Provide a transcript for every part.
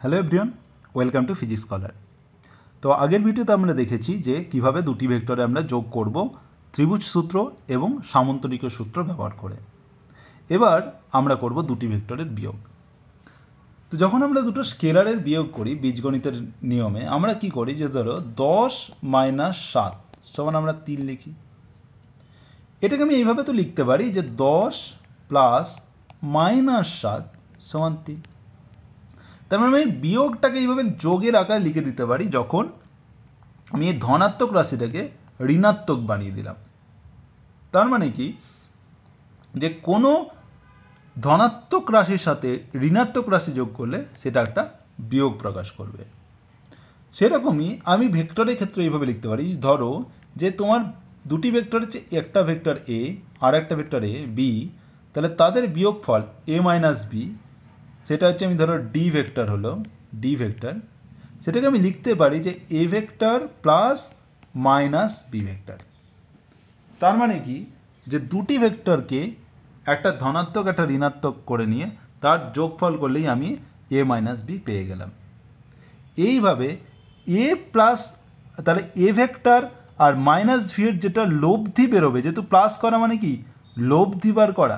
Hello everyone, welcome to physics scholar. তো আগের ভিডিওতে আমরা দেখেছি যে কিভাবে দুটি ভেক্টরে আমরা যোগ করব ত্রিভুজ সূত্র এবং সামন্তরিকের সূত্র ব্যবহার করে। এবার আমরা করব দুটি ভেক্টরের বিয়োগ। তো যখন আমরা দুটো স্কেলারের বিয়োগ করি বীজগণিতের নিয়মে, আমরা কি করি যে ধরো 10 - 7 সমান আমরা 3 লিখি। এটাকে আমি এইভাবে তো লিখতে পারি যে 10 + -7 সমান 3। তার মানে আমি বিয়োগটাকে এইভাবে যোগের আকারে লিখে দিতে পারি যখন আমি এই ধনাত্মক রাশিটাকে ঋণাত্মক বানিয়ে দিলাম। তার মানে কি, যে কোনো ধনাত্মক রাশির সাথে ঋণাত্মক রাশি যোগ করলে সেটা একটা বিয়োগ প্রকাশ করবে। সেরকমই আমি ভেক্টরের ক্ষেত্রে এইভাবে লিখতে পারি, ধরো যে তোমার দুটি ভেক্টর হচ্ছে, একটা ভেক্টর এ আর একটা ভেক্টর এ বি, তাহলে তাদের বিয়োগফল a - b, সেটা হচ্ছে আমি ধরো ডি ভেক্টর হলো ডি ভেক্টর, সেটাকে আমি লিখতে পারি যে A vector plus minus B vector. তার মানে কি, যে দুটি ভেক্টরকে একটা ধনাত্মক একটা ঋণাত্মক করে নিয়ে তার যোগফল করলেই আমি a - b পেয়ে গেলাম। এইভাবে এ প্লাস, তাহলে এ ভেক্টর আর মাইনাস ভি এর যেটা লব্ধি বেরোবে, যেহেতু প্লাস করা মানে কি লব্ধি বার করা,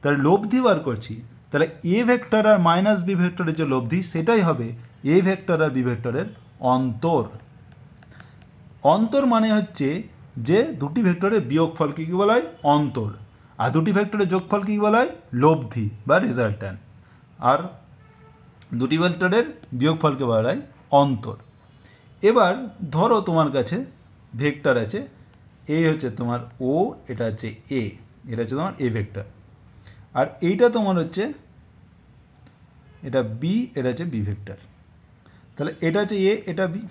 তাহলে লব্ধি বার করছি, তাহলে এ ভেক্টর আর মাইনাস বি ভেক্টরের যে লব্ধি সেটাই হবে এ ভেক্টর আর বি ভেক্টরের অন্তর। অন্তর মানে হচ্ছে যে দুটি ভেক্টরের বিয়োগফলকে কী বলা হয়? অন্তর। আর দুটি ভেক্টরের যোগফলকে কী বলা হয়? লব্ধি বা রেজাল্ট্যান্ট। আর দুটি ভেক্টরের বিয়োগফলকে বলা হয় অন্তর। এবার ধরো তোমার কাছে ভেক্টর আছে, এই হচ্ছে তোমার ও, এটা হচ্ছে এ, এটা হচ্ছে তোমার এ ভেক্টর, আর এইটা তোমার হচ্ছে এটা বি, এটা হচ্ছে বি ভেক্টর। তাহলে এটা হচ্ছে এ, এটা বি।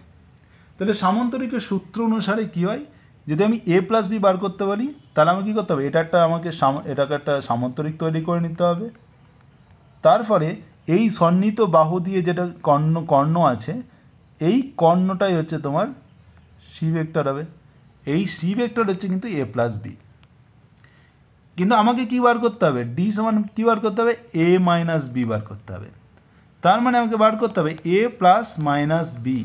তাহলে সামন্তরিকের সূত্র অনুসারে কী হয়, যদি আমি এ প্লাস বি বার করতে পারি, তাহলে আমাকে কী করতে হবে, এটাকে একটা সামন্তরিক তৈরি করে নিতে হবে। তারপরে এই সন্নিহিত বাহু দিয়ে যেটা কর্ণ আছে, এই কর্ণটাই হচ্ছে তোমার সি ভেক্টর হবে। এই সি ভেক্টর হচ্ছে কিন্তু এ প্লাস বি। কিন্তু আমাকে কী বার করতে হবে? ডি সমান কী বার করতে হবে? এ মাইনাস বি বার করতে হবে। তার মানে আমাকে বার করতে হবে এ প্লাস মাইনাস বি।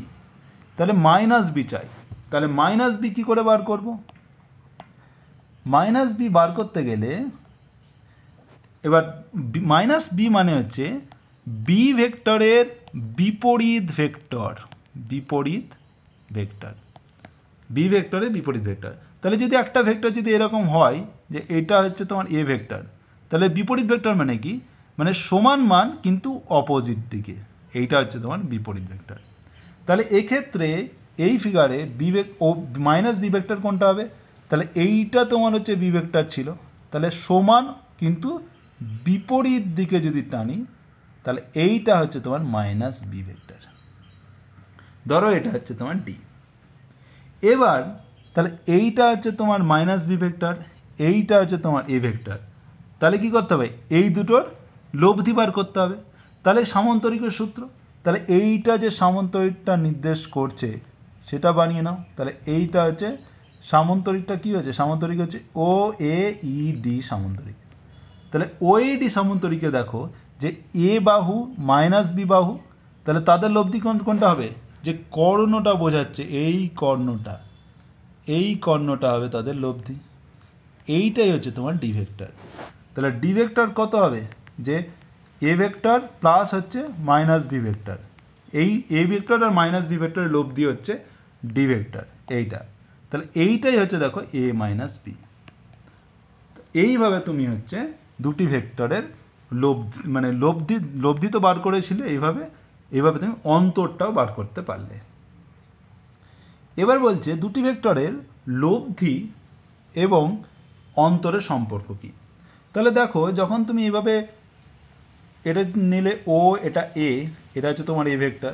তাহলে মাইনাস বি চাই, তাহলে মাইনাস বি কী করে বার করব? মাইনাস বি বার করতে গেলে এবার মাইনাস বি মানে হচ্ছে বি ভেক্টরের বিপরীত ভেক্টর, বিপরীত ভেক্টর, বি ভেক্টরের বিপরীত ভেক্টর। তাহলে যদি একটা ভেক্টর যদি এরকম হয় যে এটা হচ্ছে তোমার এ ভেক্টর, তাহলে বিপরীত ভেক্টর মানে কি, মানে সমান মান কিন্তু অপোজিট দিকে, এইটা হচ্ছে তোমার বিপরীত ভেক্টর। তাহলে এক্ষেত্রে এই ফিগারে ও মাইনাস বি ভেক্টর কোনটা হবে? তাহলে এইটা তোমার হচ্ছে বি ভেক্টর ছিল, তাহলে সমান কিন্তু বিপরীত দিকে যদি টানি, তাহলে এইটা হচ্ছে তোমার মাইনাস বি ভেক্টর। ধরো এটা হচ্ছে তোমার ডি। এবার তাহলে এইটা হচ্ছে তোমার মাইনাস বি ভেক্টর, এইটা হচ্ছে তোমার এ ভেক্টর। তাহলে কি করতে হবে? এই দুটোর লব্ধি বার করতে হবে। তাহলে সামন্তরিকের সূত্র, তাহলে এইটা যে সামন্তরিকটা নির্দেশ করছে সেটা বানিয়ে নাও। তাহলে এইটা হচ্ছে সামন্তরিকটা, কী হচ্ছে? সামন্তরিক হচ্ছে ও এ ই ডি সামন্তরিক। তাহলে ও এ ডি সামন্তরিকে দেখো যে এ বাহু মাইনাস বি বাহু, তাহলে তাদের লব্ধি কোনটা হবে? যে কর্ণটা বোঝাচ্ছে এই কর্ণটা, এই কর্ণটা হবে তাদের লব্ধি। এইটাই হচ্ছে তোমার ডি ভেক্টর। তাহলে ডি ভেক্টর কত হবে? যে এ ভেক্টর প্লাস হচ্ছে মাইনাস বি ভেক্টর, এই এ ভেক্টর আর মাইনাস বি ভেক্টরের লব্ধি হচ্ছে ডি ভেক্টর এইটা। তাহলে এইটাই হচ্ছে দেখো এ মাইনাস বি। এইভাবে তুমি হচ্ছে দুটি ভেক্টরের লব্ধি তো বার করেছিলে, এইভাবে তুমি অন্তরটাও বার করতে পারলে। এবার বলছে দুটি ভেক্টরের লব্ধি এবং অন্তরের সম্পর্ক কী। তাহলে দেখো, যখন তুমি এইভাবে এটা নিলে ও, এটা এ, এটা হচ্ছে তোমার এ ভেক্টর,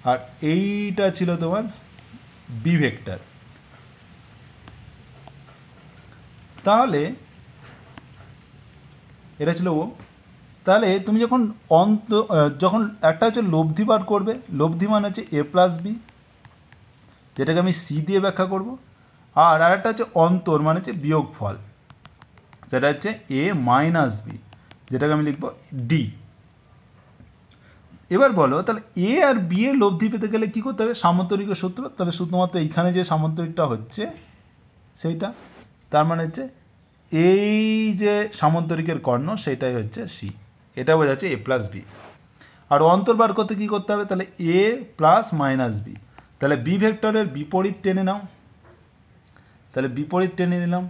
আর এইটা ছিল তোমার বি ভেক্টর। তাহলে এটা ছিল ও। তাহলে তুমি যখন একটা হচ্ছে লব্ধি বার করবে, লব্ধি মানে হচ্ছে এ প্লাস বি, যেটাকে আমি সি দিয়ে ব্যাখ্যা করব, আর আরেকটা হচ্ছে অন্তর মানে হচ্ছে বিয়োগফল, সেটা হচ্ছে এ মাইনাস বি, যেটাকে আমি লিখব ডি। এবার বলো তাহলে এ আর বি এর লব্ধি পেতে গেলে কী করতে হবে? সামান্তরিকের সূত্র। তাহলে শুধুমাত্র এইখানে যে সামান্তরিকটা হচ্ছে সেইটা, তার মানে হচ্ছে এই যে সামান্তরিকের কর্ণ সেটাই হচ্ছে সি, এটা বোঝাচ্ছে এ প্লাস বি। আর অন্তর বার করতে কী করতে হবে? তাহলে এ প্লাস মাইনাস বি। তাহলে বি ভেক্টরের বিপরীত টেনে নাও, তাহলে বিপরীত টেনে নিলাম,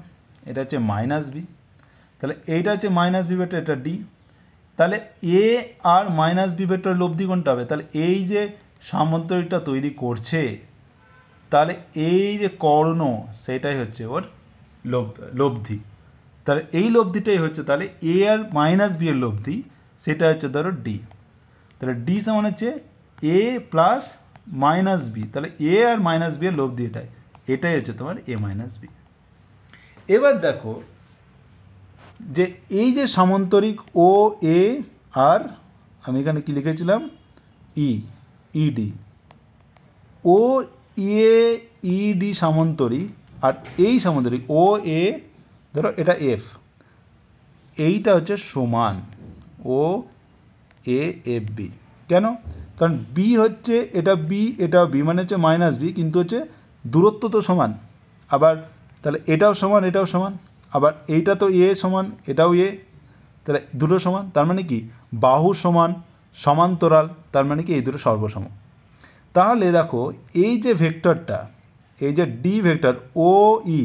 এটা হচ্ছে মাইনাস বি। তাহলে এইটা হচ্ছে মাইনাস বি ভেক্টর, এটা ডি। তাহলে এ আর মাইনাস বি ভেক্টরের লব্ধি কোনটা হবে? তাহলে এই যে সামান্তরিকটা তৈরি করছে, তাহলে এই যে কর্ণ সেটাই হচ্ছে ওর লব্ধি। তাহলে এই লব্ধিটাই হচ্ছে তাহলে এ আর মাইনাস বি এর লব্ধি, সেটা হচ্ছে ধরো ডি। তাহলে ডি সমান হচ্ছে এ প্লাস মাইনাস বি। তাহলে এ আর মাইনাস বি এর লব্ধি এটাই হচ্ছে তোমার এ মাইনাস বি। এবার দেখো যে এই যে সামান্তরিক ও এ আর আমি এখানে কি লিখেছিলাম ইডি, ও এ ইডি সামান্তরিক, আর এই সামান্তরিক ও এ ধরো এটা এফ, এইটা হচ্ছে সমান ও এ এফ বি। কেন? কারণ বি হচ্ছে এটা বি, এটাও বি, মানে হচ্ছে মাইনাস বি, কিন্তু হচ্ছে দূরত্ব তো সমান। আবার তাহলে এটাও সমান, এটাও সমান, আবার এইটা তো এ সমান, এটাও এ, তাহলে দুটো সমান। তার মানে কি বাহু সমান, সমান্তরাল, তার মানে কি এই দুটো সর্বসম। তাহলে দেখো এই যে ভেক্টরটা, এই যে ডি ভেক্টর ও ই,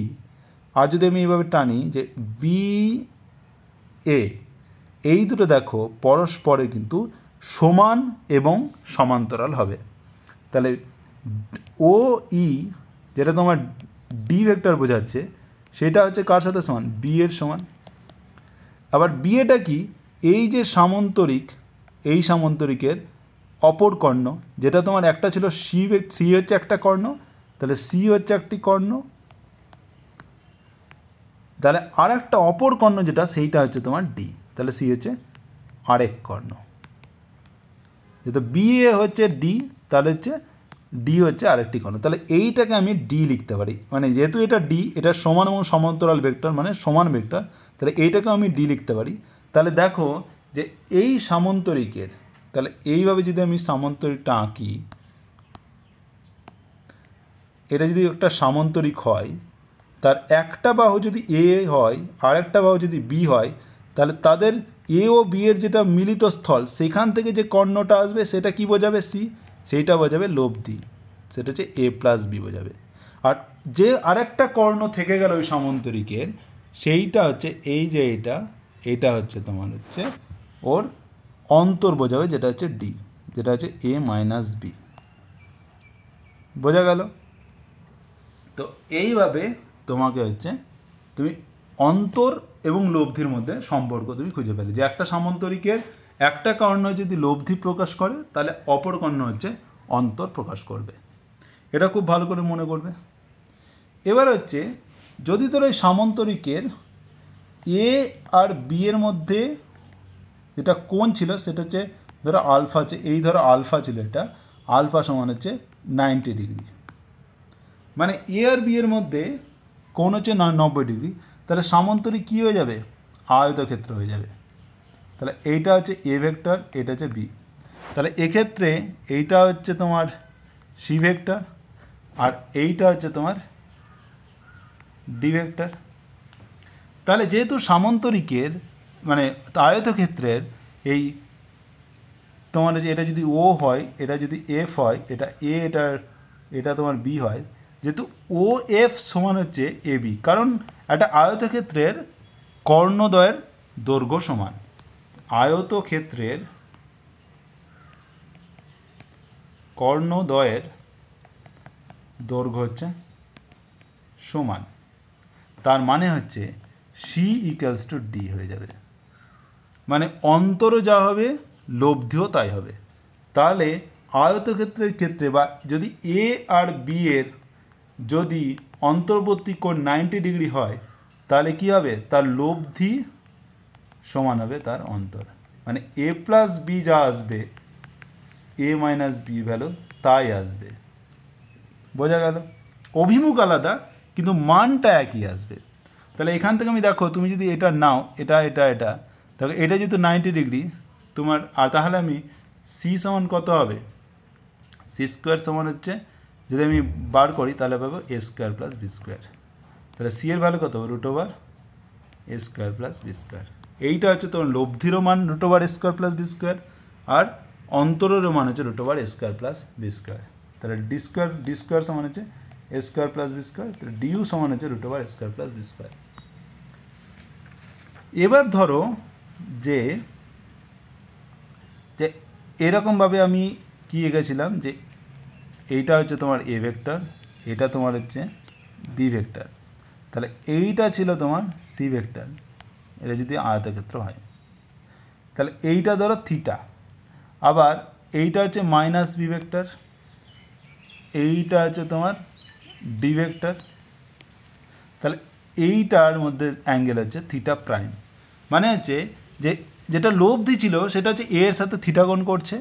আর যদি আমি এইভাবে টানি যে বি এ, এই দুটো দেখো পরস্পরে কিন্তু সমান এবং সমান্তরাল হবে। তাহলে ও ই যেটা তোমার ডি ভেক্টর বোঝাচ্ছে, সেটা হচ্ছে কার সাথে সমান? বি এর সমান। আবার বি এটা কি? এই যে সামান্তরিক, এই সামান্তরিকের অপর কর্ণ, যেটা তোমার একটা ছিল সি হচ্ছে একটা কর্ণ, তাহলে সি হচ্ছে একটি কর্ণ, তাহলে আর একটা অপর কর্ণ যেটা সেইটা হচ্ছে তোমার ডি, তাহলে সি হচ্ছে আরেক কর্ণ। যেহেতু বি এ হচ্ছে ডি, তাহলে হচ্ছে ডি হচ্ছে আরেকটি কর্ণ। তাহলে এইটাকে আমি ডি লিখতে পারি, মানে যেহেতু এটা ডি, এটা সমান এবং সমান্তরাল ভেক্টর, মানে সমান ভেক্টর, তাহলে এইটাকে আমি ডি লিখতে পারি। তাহলে দেখো যে এই সামান্তরিকের, তাহলে এইভাবে যদি আমি সামান্তরিকটা আঁকি, এটা যদি একটা সামান্তরিক হয়, তার একটা বাহু যদি এ হয় আর একটা বাহু যদি বি হয়, তাহলে তাদের এ ও বি এর যেটা মিলিত স্থল, সেখান থেকে যে কর্ণটা আসবে সেটা কি বোঝাবে? সি, সেইটা বোঝাবে লব্ধি, সেটা হচ্ছে এ প্লাস বি বোঝাবে। আর যে আরেকটা কর্ণ থেকে গেল ওই সামান্তরিকের, সেইটা হচ্ছে এই যে এটা হচ্ছে তোমার হচ্ছে ওর অন্তর বোঝাবে, যেটা হচ্ছে ডি, যেটা হচ্ছে এ মাইনাস বি। বোঝা গেল? তো এইভাবে তোমাকে হচ্ছে তুমি অন্তর এবং লব্ধির মধ্যে সম্পর্ক তুমি খুঁজে পেলে, যে একটা সামান্তরিকের একটা কর্ণ যদি লব্ধি প্রকাশ করে, তাহলে অপর কর্ণ হচ্ছে অন্তর প্রকাশ করবে। এটা খুব ভালো করে মনে করবে। এবার হচ্ছে যদি তোর এই সামান্তরিকের এ আর বি এর মধ্যে যেটা কোণ ছিল, সেটা হচ্ছে ধরো আলফা, আছে এই ধরো আলফা ছিল, এটা আলফা সমান হচ্ছে 90 ডিগ্রি, মানে এ আর বি এর মধ্যে কোণ হচ্ছে 90 ডিগ্রি, তাহলে সামান্তরিক কী হয়ে যাবে? আয়তক্ষেত্র হয়ে যাবে। তাহলে এইটা হচ্ছে এ ভেক্টর, এটা হচ্ছে বি। তাহলে এক্ষেত্রে এইটা হচ্ছে তোমার সি ভেক্টর, আর এইটা হচ্ছে তোমার ডি ভেক্টর। তাহলে যেহেতু সামান্তরিকের মানে আয়তক্ষেত্রের এই তোমার এটা যদি ও হয়, এটা যদি এফ হয়, এটা এ, এটা তোমার বি হয়, যেহেতু ও এফ সমান হচ্ছে এ বি, কারণ একটা আয়তক্ষেত্রের কর্ণদ্বয়ের দৈর্ঘ্য সমান। আয়তক্ষেত্রের কর্ণদ্বয়ের দৈর্ঘ্য হচ্ছে সমান, তার মানে হচ্ছে সি ইকুয়ালস টু ডি হয়ে যাবে, মানে অন্তরও যা হবে লব্ধিও তাই হবে। তাহলে আয়তক্ষেত্রের ক্ষেত্রে বা যদি এ আর বি এর যদি অন্তর্বর্তী কোণ 90 ডিগ্রি হয়, তাহলে কি হবে? তার লব্ধি সমান হবে তার অন্তর, মানে এ প্লাস বি যা আসবে, এ মাইনাস বি ভ্যালু তাই আসবে। বোঝা গেল? অভিমুখ আলাদা কিন্তু মানটা একই আসবে। তাহলে এখান থেকে আমি দেখো, তুমি যদি এটা নাও, এটা তাহলে এটা যেহেতু 90 ডিগ্রি তোমার, আর তাহলে আমি সি সমান কত হবে, সি স্কোয়ার সমান হচ্ছে যদি আমি বার করি তাহলে পাবো এ স্কোয়ার প্লাস বি স্কোয়ার। তাহলে সি এর ভ্যালু কত হবে root over a square plus B square. এইটা হচ্ছে তোমার লব্ধিরও মান root over a square plus B square, আর অন্তরেরও মান হচ্ছে root over a square plus B square. তাহলে ডি স্কোয়ার সমান হচ্ছে এ স্কোয়ার প্লাস বি স্কোয়ার, তাহলে ডিইউ সমান হচ্ছে root over a square plus B square. এবার ধরো যে এরকমভাবে আমি কি এঁকেছিলাম যে এইটা হচ্ছে তোমার এ ভেক্টর, এটা তোমার হচ্ছে বি ভেক্টর, তাহলে এইটা ছিল তোমার সি ভেক্টর, এটা যদি আয়তক্ষেত্র হয়। তাহলে এইটা ধরো থিটা, আবার এইটা হচ্ছে মাইনাস বি ভেক্টর, এইটা হচ্ছে তোমার ডি ভেক্টর। তাহলে এইটার মধ্যে অ্যাঙ্গেল হচ্ছে থিটা প্রাইম, মানে হচ্ছে যে যেটা লব্ধি ছিল সেটা হচ্ছে এ এর সাথে থিটা কোণ করছে,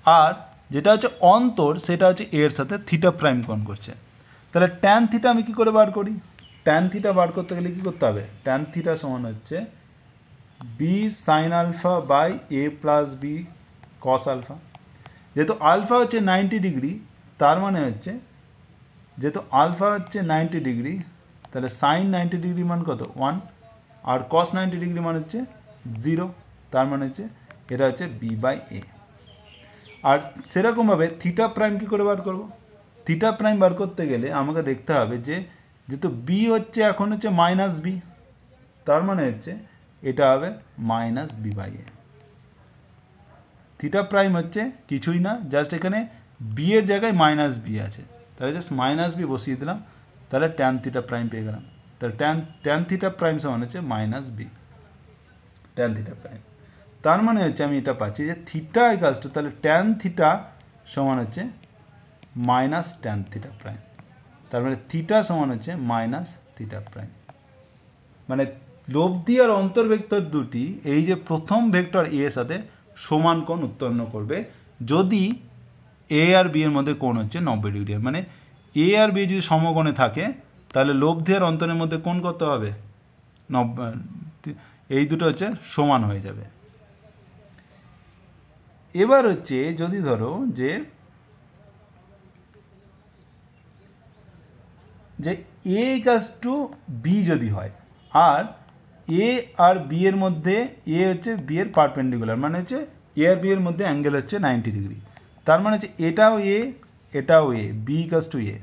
আর যেটা হচ্ছে অন্তর সেটা হচ্ছে এ এর সাথে থিটা প্রাইম কোণ করছে। তাহলে ট্যান থিটা আমি কী করে বার করি, ট্যান থিটা বার করতে গেলে কী করতে হবে, ট্যান থিটা সমান হচ্ছে B sine alpha by A plus B cos alpha. যেহেতু আলফা হচ্ছে 90 ডিগ্রি, তার মানে হচ্ছে যেহেতু আলফা হচ্ছে 90 ডিগ্রি, তাহলে সাইন 90 ডিগ্রি মান কত 1, আর কস 90 ডিগ্রি মান হচ্ছে 0, তার মানে হচ্ছে এটা হচ্ছে বি বাই এ। আর সেরকমভাবে থিটা প্রাইম কী করে বার করব, থিটা প্রাইম বার করতে গেলে আমাকে দেখতে হবে যে যেহেতু বি হচ্ছে এখন হচ্ছে মাইনাস বি, তার মানে হচ্ছে এটা হবে minus B by A. Theta prime হচ্ছে কিছুই না, জাস্ট এখানে বি এর জায়গায় মাইনাস বি আছে, তাহলে জাস্ট মাইনাস বি বসিয়ে দিলাম, তাহলে ট্যান থিটা প্রাইম পেয়ে গেলাম। তাহলে ট্যান থিটা প্রাইম সমান হচ্ছে minus B tan theta prime. তার মানে হচ্ছে আমি এটা পাচ্ছি যে থিটা ইকালস টু, তাহলে ট্যান থিটা সমান হচ্ছে মাইনাস ট্যান থিটা প্রাইম, তার মানে থিটা সমান হচ্ছে মাইনাস থিটা প্রাইম। মানে লব্ধি আর অন্তর ভেক্টর দুটি এই যে প্রথম ভেক্টর এ এর সাথে সমান কোণ উৎপন্ন করবে যদি এ আর বি এর মধ্যে কোণ হচ্ছে 90 ডিগ্রি। মানে এ আর বি যদি সমকোণে থাকে তাহলে লব্ধি আর অন্তরের মধ্যে কোণ কত হবে 90, এই দুটো হচ্ছে সমান হয়ে যাবে। এবার হচ্ছে যদি ধরো যে এ ইকাস টু বি যদি হয়, আর এ আর বি এর মধ্যে এ হচ্ছে বি এর পারপেন্ডিকুলার, মানে হচ্ছে এ আর বি এর মধ্যে অ্যাঙ্গেল হচ্ছে 90 ডিগ্রি, তার মানে হচ্ছে এটাও এ এটাও এ, বি ইকাস টু এ।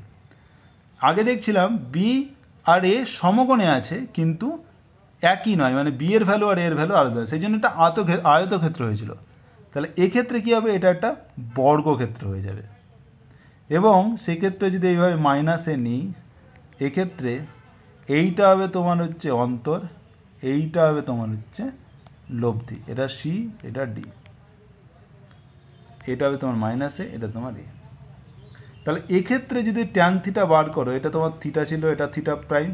আগে দেখছিলাম বি আর এ সমকোণে আছে কিন্তু একই নয়, মানে বি এর ভ্যালু আর এর ভ্যালু আলাদা, সেই জন্য এটা আয়তক্ষেত্র হয়েছিল। তাহলে এক্ষেত্রে কী হবে, এটা একটা বর্গক্ষেত্র হয়ে যাবে। এবং সেক্ষেত্রে যদি এইভাবে মাইনাসে নিই, এক্ষেত্রে এইটা হবে তোমার হচ্ছে অন্তর, এইটা হবে তোমার হচ্ছে লব্ধি, এটা সি এটা ডি, এটা হবে তোমার মাইনাসে, এটা তোমার এ। তাহলে এক্ষেত্রে যদি ট্যান থিটা বার করো, এটা তোমার থিটা ছিল, এটা থিটা প্রাইম,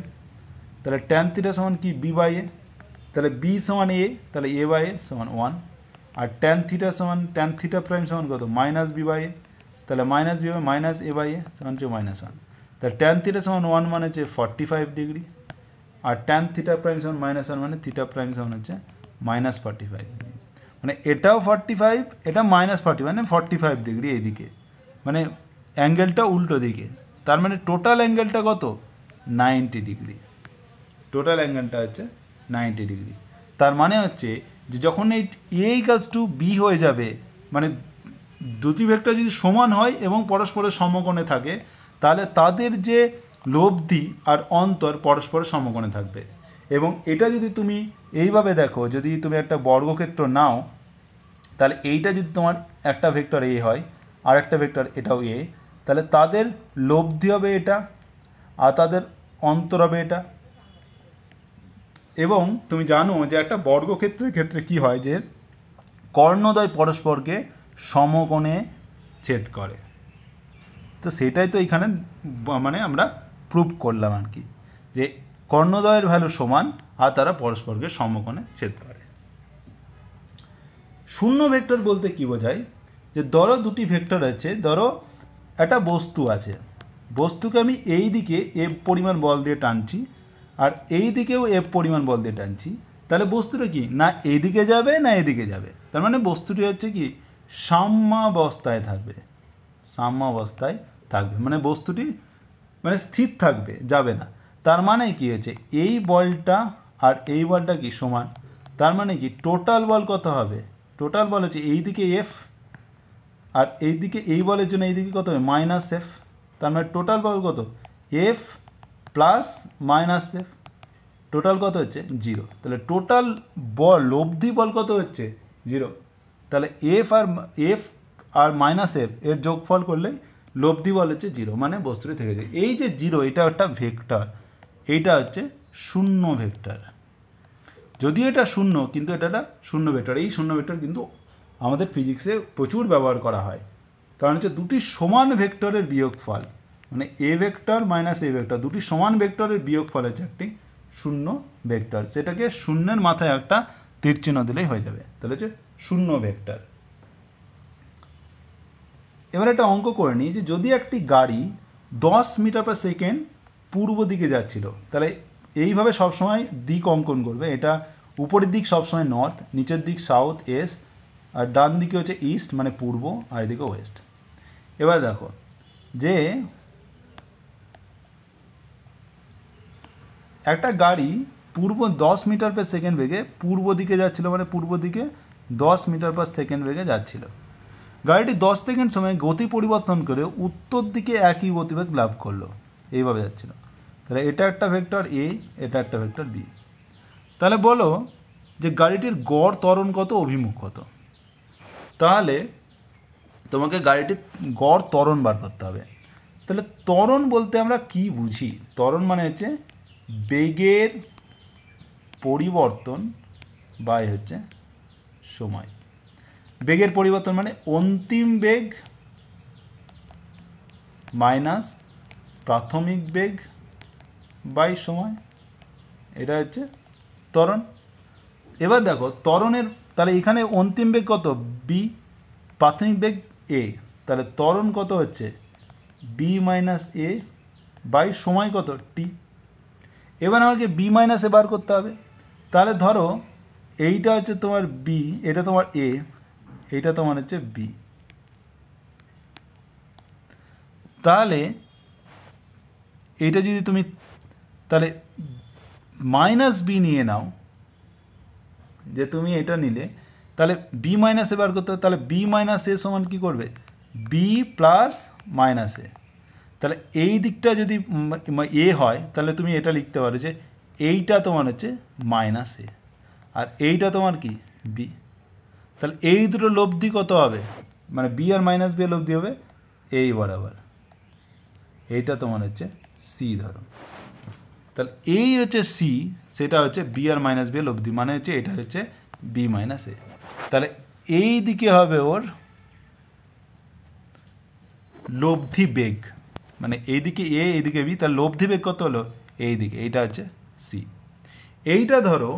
তাহলে ট্যান থিটা সমান কি বি বাই এ, তাহলে বি সমান এ, তাহলে এ বাই এ সমান 1, আর ট্যান থিটা প্রাইম সমান কত মাইনাস বি বাই এ, তাহলে minus B by minus A by A সমান হচ্ছে -1, তাহলে ট্যান থিটা সমান 1 মানে হচ্ছে 45 ডিগ্রি, আর ট্যান থিটা প্রাইম সমান -1 মানে থিটা প্রাইম সমান হচ্ছে -45 ডিগ্রি। মানে এটাও 45, এটা -40 মানে 45 ডিগ্রি এইদিকে, মানে অ্যাঙ্গেলটা উল্টো দিকে, তার মানে টোটাল অ্যাঙ্গেলটা কত 90 ডিগ্রি, টোটাল অ্যাঙ্গেলটা হচ্ছে 90 ডিগ্রি। তার মানে হচ্ছে যে যখন এই এ ইকালস টু বি হয়ে যাবে, মানে দুটি ভেক্টর যদি সমান হয় এবং পরস্পরের সমকোণে থাকে, তাহলে তাদের যে লব্ধি আর অন্তর পরস্পরের সমকোণে থাকবে। এবং এটা যদি তুমি এইভাবে দেখো, যদি তুমি একটা বর্গক্ষেত্র নাও, তাহলে এইটা যদি তোমার একটা ভেক্টর এ হয় আর একটা ভেক্টর এটাও এ, তাহলে তাদের লব্ধি হবে এটা আর তাদের অন্তর হবে এটা। এবং তুমি জানো যে একটা বর্গক্ষেত্রের ক্ষেত্রে কি হয়, যে কর্ণদ্বয় পরস্পরকে সমকোণে ছেদ করে, তো সেটাই তো এখানে মানে আমরা প্রুভ করলাম আর কি, যে কর্ণদ্বয়ের ভ্যালু সমান আর তারা পরস্পরকে সমকোণে ছেদ করে। শূন্য ভেক্টর বলতে কি বোঝায়, যে ধরো দুটি ভেক্টর আছে, ধরো একটা বস্তু আছে, বস্তুকে আমি এই দিকে এফ পরিমাণ বল দিয়ে টানছি আর এই দিকেও এফ পরিমাণ বল দিয়ে টানছি, তাহলে বস্তুটা কি না এইদিকে যাবে না এদিকে যাবে, তার মানে বস্তুটি হচ্ছে কি সাম্যাবস্থায় থাকবে, সাম্যাবস্থায় থাকবে মানে বস্তুটি মানে স্থির থাকবে, যাবে না। তার মানে কি হয়েছে, এই বলটা আর এই বলটা কি সমান, তার মানে কি টোটাল বল কত হবে, টোটাল বল হচ্ছে এই দিকে এফ আর এই দিকে এই বলের জন্য এই দিকে কত হবে মাইনাস এফ, তার মানে টোটাল বল কত F plus minus F, total কত হচ্ছে 0। তাহলে টোটাল বল লব্ধি বল কত হচ্ছে 0। তাহলে এফ আর মাইনাস এফ এর যোগফল করলে লব্ধি বল হচ্ছে 0, মানে বস্তুটি থেকে যায়। এই যে 0 এটা একটা ভেক্টর, এইটা হচ্ছে শূন্য ভেক্টর। যদিও এটা শূন্য কিন্তু এটা একটা শূন্য ভেক্টর। এই শূন্য ভেক্টর কিন্তু আমাদের ফিজিক্সে প্রচুর ব্যবহার করা হয়, কারণ হচ্ছে দুটি সমান ভেক্টরের বিয়োগফল, মানে এ ভেক্টর মাইনাস এ ভেক্টর দুটি সমান ভেক্টরের বিয়োগফল হচ্ছে একটি শূন্য ভেক্টর। সেটাকে শূন্যের মাথায় একটা তীর চিহ্ন দিলেই হয়ে যাবে, তাহলে হচ্ছে শূন্য ভেক্টর। এবার একটা অঙ্ক করে নিই যে যদি একটি গাড়ি 10 মিটার পার সেকেন্ড পূর্ব দিকে যাচ্ছিল, তাহলে এইভাবে সবসময় দিক অঙ্কন করবে। এটা উপরের দিক সবসময় নর্থ, নিচের দিক সাউথ এস, আর ডান দিকে হচ্ছে ইস্ট মানে পূর্ব, আর এদিকে ওয়েস্ট। এবার দেখো যে একটা গাড়ি পূর্ব 10 মিটার পার সেকেন্ড বেগে পূর্ব দিকে যাচ্ছিল, মানে পূর্ব দিকে 10 মিটার পার সেকেন্ড বেগে যাচ্ছিল। গাড়িটি 10 সেকেন্ড সময় গতি পরিবর্তন করে উত্তর দিকে একই গতিবেগ লাভ করলো, এইভাবে যাচ্ছিল। তাহলে এটা একটা ভেক্টর এ, এটা একটা ভেক্টর বি। তাহলে বলো যে গাড়িটির গড় ত্বরণ কত, অভিমুখ কত। তাহলে তোমাকে গাড়িটির গড় ত্বরণ বার করতে হবে। তাহলে ত্বরণ বলতে আমরা কি বুঝি, ত্বরণ মানে হচ্ছে বেগের পরিবর্তন বাই হচ্ছে সময়। বেগের পরিবর্তন মানে অন্তিম বেগ মাইনাস প্রাথমিক বেগ বাই সময়, এটা হচ্ছে ত্বরণ। এবার দেখো ত্বরণের, তাহলে এখানে অন্তিম বেগ কত বি, প্রাথমিক বেগ এ, তাহলে ত্বরণ কত হচ্ছে বি মাইনাস এ বাই সময় কত টি। এবার আমাকে বি মাইনাস এ বার করতে হবে। তাহলে ধরো এইটা হচ্ছে তোমার বি, এটা তোমার এ, এইটা তোমার হচ্ছে বি। তাহলে এইটা যদি তুমি তাহলে মাইনাস বি নিয়ে নাও, যে তুমি এটা নিলে, তাহলে বি মাইনাস এ বার করতে হবে। তাহলে বি মাইনাস এ সমান কী করবে বি প্লাস মাইনাস এ। তাহলে এই দিকটা যদি এ হয় তাহলে তুমি এটা লিখতে পারো যে এইটা তোমার হচ্ছে মাইনাস এ আর এইটা তোমার কি বি। তাহলে এই দুটো লব্ধি কত হবে, মানে বি আর মাইনাস বি এর লব্ধি হবে এই বরাবর, এইটা তোমার হচ্ছে সি ধরো। তাহলে এই হচ্ছে সি, সেটা হচ্ছে বি আর মাইনাস বি এর লব্ধি, মানে হচ্ছে এটা হচ্ছে বি মাইনাস এ। তাহলে এই দিকে হবে ওর লব্ধি বেগ, মানে এইদিকে এ এইদিকে বি, তার লব্ধি বেগ কত হলো এই দিকে, এইটা হচ্ছে সি। এইটা ধরো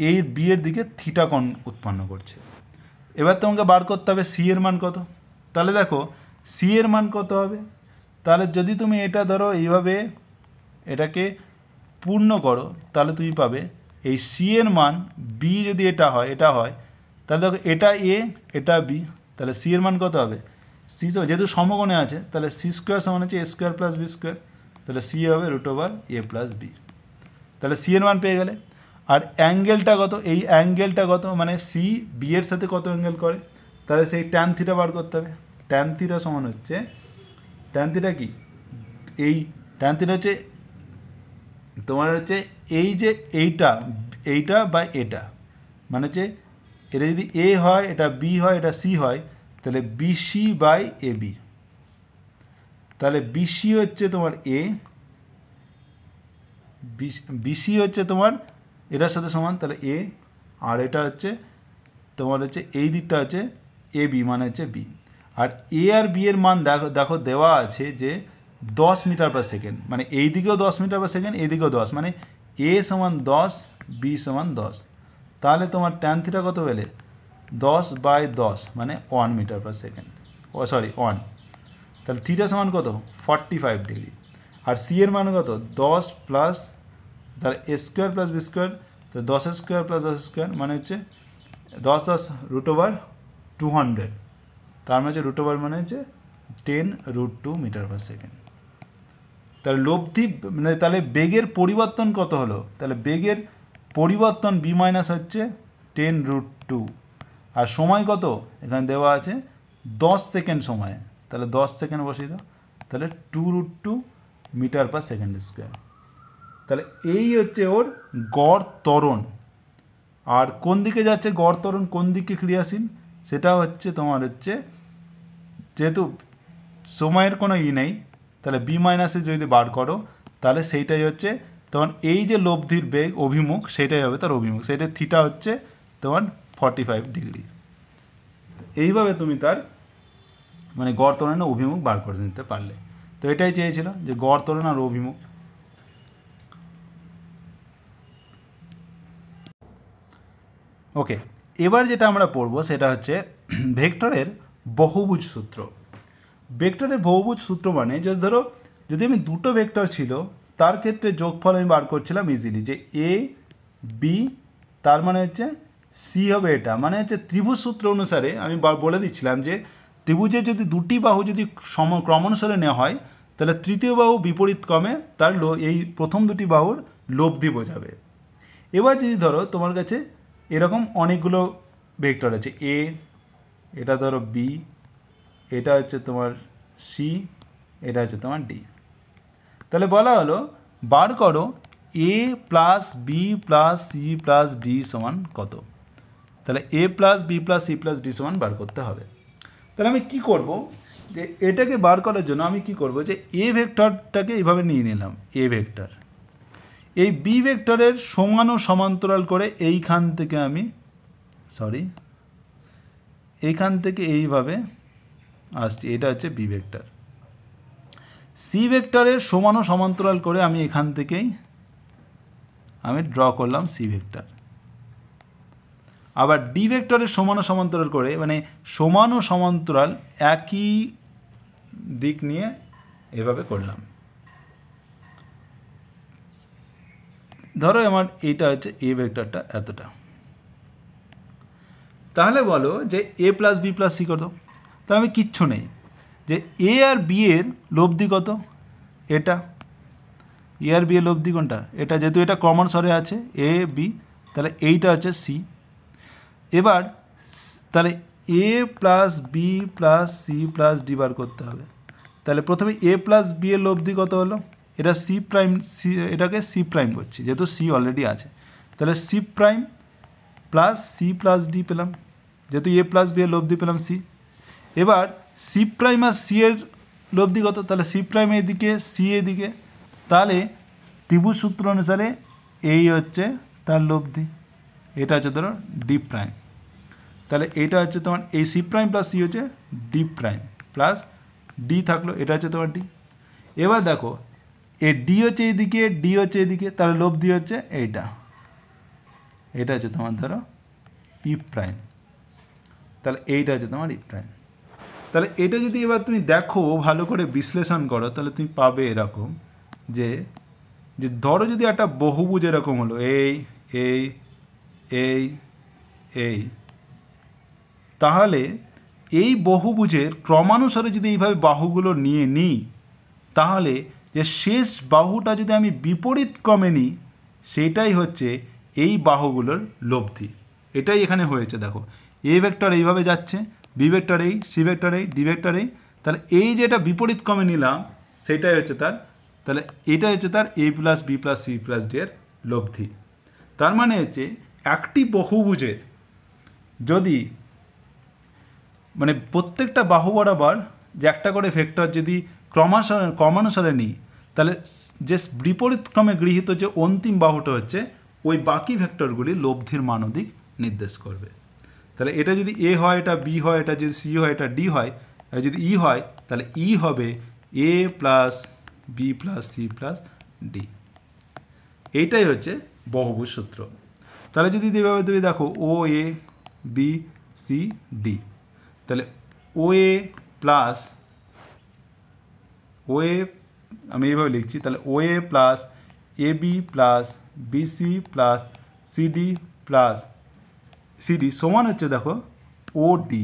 এই বি এর দিকে থিটা কোণ উৎপন্ন করছে। এবার তোমাকে বার করতে হবে সি এর মান কত। তাহলে দেখো সি এর মান কত হবে, তাহলে যদি তুমি এটা ধরো এইভাবে এটাকে পূর্ণ করো তাহলে তুমি পাবে এই সি এর মান বি যদি এটা হয় তাহলে দেখো এটা এ এটা বি, তাহলে সি এর মান কত হবে সি, যেহেতু সমকোণে আছে তাহলে সি স্কোয়ার সমান হচ্ছে এ স্কোয়ার প্লাস বি স্কোয়ার, তাহলে সি হবে √এ প্লাস বি। তাহলে সি এর মান পেয়ে গেলে। আর অ্যাঙ্গেলটা কত, এই অ্যাঙ্গেলটা কত, মানে সি বি এর সাথে কত অ্যাঙ্গেল করে, তাহলে সেই ট্যান থিটা বার করতে হবে। ট্যান থিটা সমান হচ্ছে, ট্যান থিটা কি, এই ট্যান থিটা হচ্ছে তোমার হচ্ছে এই যে এইটা বা এটা, মানে হচ্ছে এটা যদি এ হয় এটা বি হয় এটা সি হয়, তাহলে বিসি বাই এ বি। তাহলে বিসি হচ্ছে তোমার এ, বিসি হচ্ছে তোমার এটার সাথে সমান, তাহলে এ, আর এটা হচ্ছে তোমার হচ্ছে এই দিকটা হচ্ছে এ বি মানে হচ্ছে বি। আর এ আর বি এর মান দেখো দেওয়া আছে যে 10 মিটার পার সেকেন্ড, মানে এই দিকেও 10 মিটার পার সেকেন্ড এই দিকেও 10, মানে এ সমান 10 বি সমান 10। তাহলে তোমার ট্যান থিটা কত পেলে 10/10 মানে 1 মিটার পার সেকেন্ড, ও সরি 1। তাহলে থিটা সমান কত 45 ডিগ্রি। আর সি এর মান কত 10 প্লাস, তাহলে এ স্কোয়ার প্লাস বি স্কোয়ার, তো 10 স্কোয়ার প্লাস 10 স্কোয়ার মানে হচ্ছে 10 √, 200, তার মানে হচ্ছে √/, মানে হচ্ছে 10√2 মিটার/সেকেন্ড। তাহলে লব্ধি মানে তাহলে বেগের পরিবর্তন কত হলো? তাহলে বেগের পরিবর্তন b মাইনাস হচ্ছে 10√2, আর সময় কত এখানে দেওয়া আছে 10 সেকেন্ড সময়, তাহলে 10 সেকেন্ড বসিয়ে দাও, তাহলে 2√2 মিটার/সেকেন্ড²। তাহলে এই হচ্ছে ওর গড় ত্বরণ। আর কোন দিকে যাচ্ছে গড় ত্বরণ, কোন দিকে ক্রিয়াশীল, সেটা হচ্ছে তোমার হচ্ছে, যেহেতু সময়ের কোনো নেই, তাহলে b মাইনাসে যদি বার করো তাহলে সেইটাই হচ্ছে তোমার এই যে লব্ধির বেগ অভিমুখ, সেটাই হবে তার অভিমুখ, সেটা থিটা হচ্ছে তোমার 45 ডিগ্রি। এইভাবে তুমি তার মানে গড় ত্বরণের অভিমুখ বার করে নিতে পারলে। তো এটাই চেয়েছিল যে গড় ত্বরণ আর অভিমুখ। ওকে, এবার যেটা আমরা পড়বো সেটা হচ্ছে ভেক্টরের বহুভুজ সূত্র। ভেক্টরের বহুভুজ সূত্র মানে যদি আমি দুটো ভেক্টর ছিল তার ক্ষেত্রে যোগফল আমি বার করছিলাম ইজিলি, যে এ বি তার মানে হচ্ছে সি হবে এটা, মানে হচ্ছে ত্রিভুজ সূত্র অনুসারে আমি বলে দিচ্ছিলাম যে ত্রিভুজের যদি দুটি বাহু যদি ক্রমানুসারে নেওয়া হয় তাহলে তৃতীয় বাহু বিপরীত ক্রমে তার এই প্রথম দুটি বাহুর লব্ধি বোঝাবে। এবার যদি ধরো তোমার কাছে এরকম অনেকগুলো ভেক্টর আছে, এ, এটা ধরো বি, এটা হচ্ছে তোমার সি, এটা হচ্ছে তোমার ডি। তাহলে বলা হলো বার করো A plus B plus C plus D সমান কত। তাহলে A plus B plus C plus D সমান বার করতে হবে। তাহলে আমি কি করব, যে এটাকে বার করার জন্য আমি কি করব, যে এ ভেক্টরটাকে এইভাবে নিয়ে নিলাম, এ ভেক্টর এই বি ভেক্টরের সমান ও সমান্তরাল করে এইখান থেকে আমি এইখান থেকে এইভাবে আসছি, এটা হচ্ছে বি ভেক্টর। সি ভেক্টরের সমান ও সমান্তরাল করে আমি এখান থেকেই আমি ড্র করলাম সি ভেক্টর। আবার ডি ভেক্টরের সমান ও সমান্তরাল করে, মানে সমান ও সমান্তরাল একই দিক নিয়ে এভাবে করলাম। ধরো আমার এইটা হচ্ছে এ ভেক্টরটা এতটা, তাহলে বলো যে এ প্লাস বি প্লাস সি কত। তাহলে আমি কিচ্ছু নেই, যে এ আর বি এর লব্ধি কত, এটা এ আর বি এর লব্ধি কোনটা, এটা, যেহেতু এটা কমন সরে আছে এ বি, তাহলে এইটা হচ্ছে সি। এবার তাহলে A plus B plus C plus D বার করতে হবে। তাহলে প্রথমে এ প্লাস বি এর লব্ধি কত হলো, এটা সি প্রাইম, সি এটাকে সি প্রাইম করছি যেহেতু সি অলরেডি আছে, তাহলে C prime plus C plus D পেলাম, যেহেতু এ প্লাস বি এর লব্ধি পেলাম সি। এবার সি প্রাইম আর সি এর লব্ধি কত, তাহলে সি প্রাইম এদিকে সি এদিকে, তাহলে ত্রিভুজ সূত্র অনুসারে এই হচ্ছে তার লব্ধি, এটা হচ্ছে ধরো ডি প্রাইম। তাহলে এটা হচ্ছে তোমার এই সি প্রাইম প্লাস সি হচ্ছে ডি প্রাইম প্লাস ডি থাকলো, এটা হচ্ছে তোমার ডি। এবার দেখো এ ডি হচ্ছে এইদিকে, ডি হচ্ছে এদিকে, তাহলে লব্ধি হচ্ছে এইটা, এটা হচ্ছে তোমার ধরো ই প্রাইম, তাহলে এইটা হচ্ছে তোমার ই প্রাইম। তাহলে এটা যদি এবার তুমি দেখো ভালো করে বিশ্লেষণ করো, তাহলে তুমি পাবে এরকম যে ধরো যদি একটা বহুভুজ এরকম হলো এই এই এই এই, তাহলে এই বহুভুজের ক্রমানুসারে যদি এইভাবে বাহুগুলো নিয়ে নিই, তাহলে যে শেষ বাহুটা যদি আমি বিপরীত ক্রমে নিই, সেটাই হচ্ছে এই বাহুগুলোর লব্ধি। এটাই এখানে হয়েছে, দেখো এ ভেক্টর এইভাবে যাচ্ছে, বি ভেক্টর এই, সি ভেক্টর এই, ডি ভেক্টর এই, তাহলে এই যেটা বিপরীত ক্রমে নিলাম সেটাই হচ্ছে তার, তাহলে এটা হচ্ছে তার A plus B plus C plus D এর লব্ধি। তার মানে হচ্ছে একটি বহুভুজের যদি মানে প্রত্যেকটা বাহু বরাবর যে একটা করে ভেক্টর যদি ক্রমানুসারে নিই, তাহলে যে বিপরীত ক্রমে গৃহীত যে অন্তিম বাহুটা হচ্ছে ওই বাকি ভেক্টরগুলি লব্ধির মানদিক নির্দেশ করবে। তাহলে এটা যদি এ হয়, এটা বি হয়, এটা যদি সি হয়, এটা ডি হয়, আর যদি ই হয় তাহলে ই হবে A plus B plus C plus D. এইটাই হচ্ছে বহুভুজ সূত্র। তাহলে যদি এভাবে তুমি দেখো O A B C D, তাহলে ও এ প্লাস ও এ, আমি এইভাবে লিখছি, তাহলে O A plus A B plus BC plus CD plus CD সমান হচ্ছে দেখো ও ডি।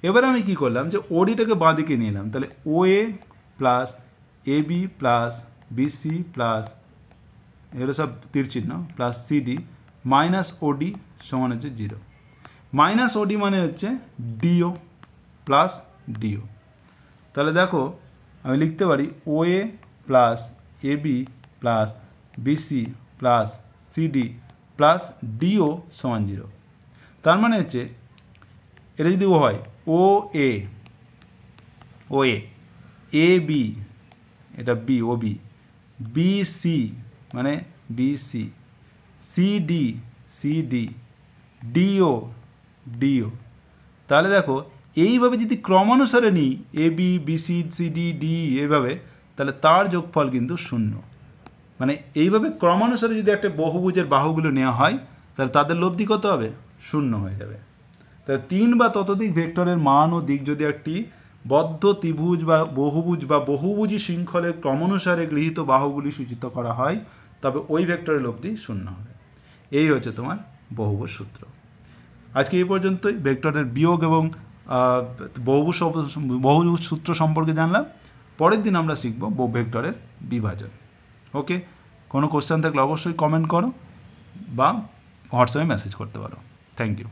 এবার আমি কি করলাম যে ওডিটাকে বাঁ দিকে নিয়ে এলাম, তাহলে O A plus A B plus BC plus এগুলো সব তীর চিহ্ন প্লাস সিডি মাইনাস ওডি সমান হচ্ছে 0। মাইনাস ওডি মানে হচ্ছে ডিও প্লাস ডিও। তাহলে দেখো আমি লিখতে পারি O A plus A B plus BC plus CD plus DO সমান 0। তার মানে হচ্ছে এটা যদি ও হয় ও এ এ বি এটা বি ও বি বিসি মানে BC CD CD DO DO. তাহলে দেখো এইভাবে যদি ক্রমানুসারে নিই A B BC CD D এইভাবে, তাহলে তার যোগফল কিন্তু 0। মানে এইভাবে ক্রমানুসারে যদি একটা বহুভুজের বাহুগুলো নেওয়া হয় তাহলে তাদের লব্ধি কত হবে? 0 হয়ে যাবে। তাহলে 3 বা ততোধিক ভেক্টরের মান ও দিক যদি একটি বদ্ধ ত্রিভুজ বা বহুভুজি শৃঙ্খলের ক্রমানুসারে গৃহীত বাহুগুলি সূচিত করা হয় তবে ওই ভেক্টরের লব্ধি 0 হবে। এই হচ্ছে তোমার বহুভুজ সূত্র। আজকে এই পর্যন্তই ভেক্টরের বিয়োগ এবং বহুভুজ সূত্র সম্পর্কে জানলাম। পরের দিন আমরা শিখব ভেক্টরের বিভাজন। ওকে, কোনো কোশ্চেন থাকলে অবশ্যই কমেন্ট করো বা হোয়াটসঅ্যাপে মেসেজ করতে পারো। Thank you.